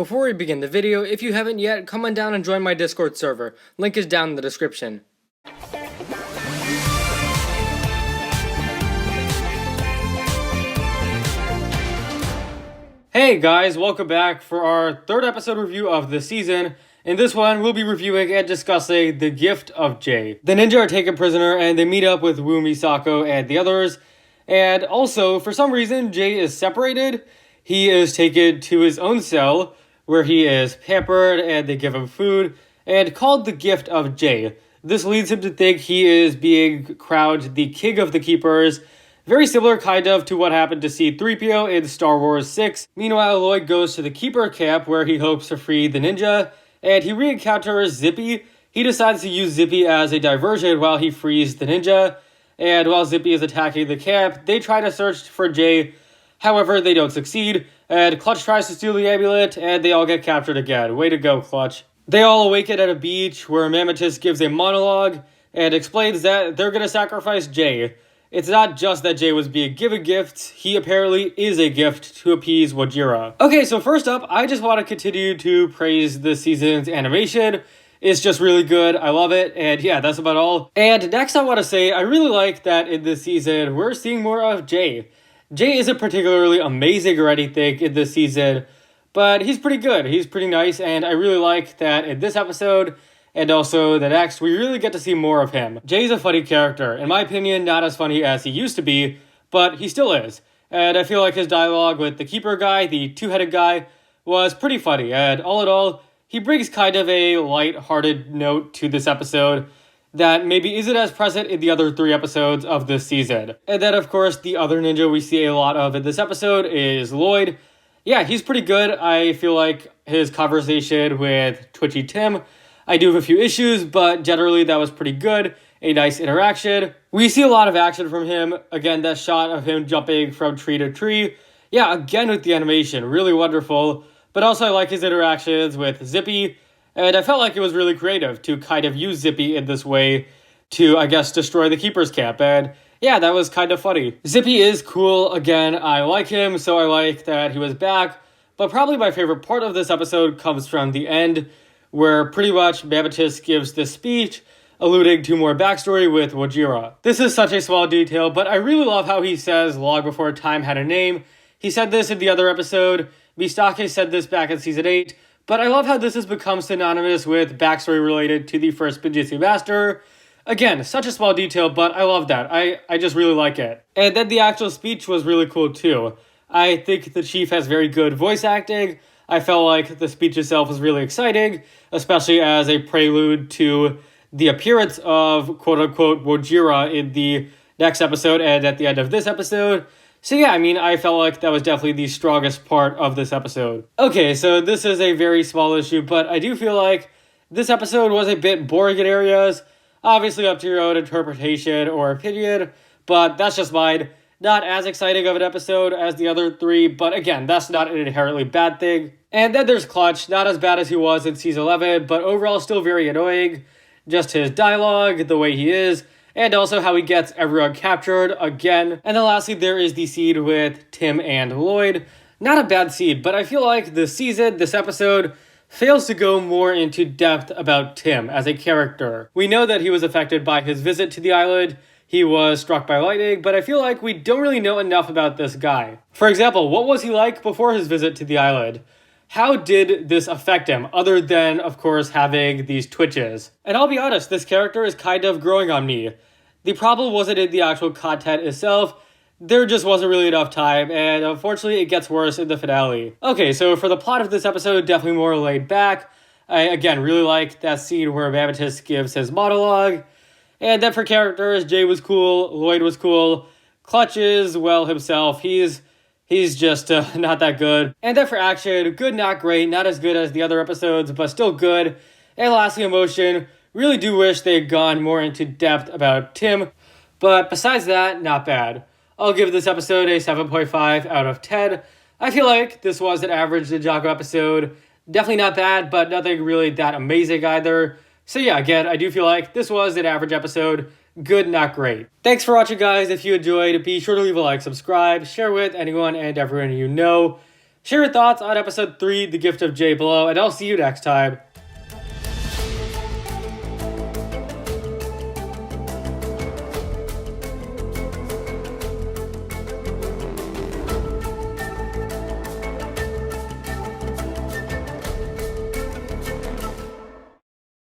Before we begin the video, if you haven't yet, come on down and join my Discord server. Link is down in the description. Hey guys, welcome back for our third episode review of the season. In this one, we'll be reviewing and discussing The Gift of Jay. The ninja are taken prisoner and they meet up with Wu Misako and the others. And also, for some reason, Jay is separated. He is taken to his own cell, where he is pampered and they give him food, and called the Gift of Jay. This leads him to think he is being crowned the King of the Keepers, very similar kind of to what happened to C-3PO in Star Wars 6. Meanwhile, Lloyd goes to the Keeper camp where he hopes to free the ninja, and he re-encounters Zippy. He decides to use Zippy as a diversion while he frees the ninja, and while Zippy is attacking the camp, they try to search for Jay. However, they don't succeed, and Clutch tries to steal the amulet, and they all get captured again. Way to go, Clutch. They all awaken at a beach where Mammotus gives a monologue and explains that they're going to sacrifice Jay. It's not just that Jay was being given gifts, he apparently is a gift to appease Wajira. Okay, so first up, I just want to continue to praise this season's animation. It's just really good, I love it, and yeah, that's about all. And next I want to say, I really like that in this season, we're seeing more of Jay. Jay isn't particularly amazing or anything in this season, but he's pretty good. He's pretty nice, and I really like that in this episode, and also the next, we really get to see more of him. Jay's a funny character. In my opinion, not as funny as he used to be, but he still is. And I feel like his dialogue with the Keeper guy, the two-headed guy, was pretty funny, and all in all, he brings kind of a light-hearted note to this episode that maybe isn't as present in the other 3 episodes of this season. And then, of course, the other ninja we see a lot of in this episode is Lloyd. Yeah, he's pretty good. I feel like his conversation with Twitchy Tim, I do have a few issues, but generally that was pretty good. A nice interaction. We see a lot of action from him. Again, that shot of him jumping from tree to tree. Yeah, again with the animation, really wonderful. But also I like his interactions with Zippy. And I felt like it was really creative to kind of use Zippy in this way to, I guess, destroy the Keeper's camp. And yeah, that was kind of funny. Zippy is cool. Again, I like him, so I like that he was back. But probably my favorite part of this episode comes from the end, where pretty much Mammotus gives this speech alluding to more backstory with Wajira. This is such a small detail, but I really love how he says long before time had a name. He said this in the other episode. Mistake said this back in Season 8. But I love how this has become synonymous with backstory related to the first Benjutsu Master. Again, such a small detail, but I love that. I just really like it. And then the actual speech was really cool too. I think the Chief has very good voice acting. I felt like the speech itself was really exciting, especially as a prelude to the appearance of quote-unquote Wojira in the next episode and at the end of this episode. So yeah, I mean, I felt like that was definitely the strongest part of this episode. Okay, so this is a very small issue, but I do feel like this episode was a bit boring in areas. Obviously up to your own interpretation or opinion, but that's just mine. Not as exciting of an episode as the other 3, but again, that's not an inherently bad thing. And then there's Clutch, not as bad as he was in Season 11, but overall still very annoying. Just his dialogue, the way he is, and also how he gets everyone captured again. And then lastly, there is the scene with Tim and Lloyd. Not a bad scene, but I feel like this episode, fails to go more into depth about Tim as a character. We know that he was affected by his visit to the island. He was struck by lightning, but I feel like we don't really know enough about this guy. For example, what was he like before his visit to the island? How did this affect him, other than, of course, having these twitches? And I'll be honest, this character is kind of growing on me. The problem wasn't in the actual content itself, there just wasn't really enough time, and unfortunately it gets worse in the finale. Okay, so for the plot of this episode, definitely more laid back. I, again, really like that scene where Mammotus gives his monologue. And then for characters, Jay was cool, Lloyd was cool, Clutch is, well, himself, he's just not that good. And then for action, good, not great, not as good as the other episodes, but still good. And lastly, emotion, really do wish they had gone more into depth about Tim, but besides that, not bad. I'll give this episode a 7.5 out of 10. I feel like this was an average Ninjago episode. Definitely not bad, but nothing really that amazing either. So yeah, again, I do feel like this was an average episode. Good, not great. Thanks for watching, guys. If you enjoyed, be sure to leave a like, subscribe, share with anyone and everyone you know. Share your thoughts on episode 3, The Gift of Jay below, and I'll see you next time.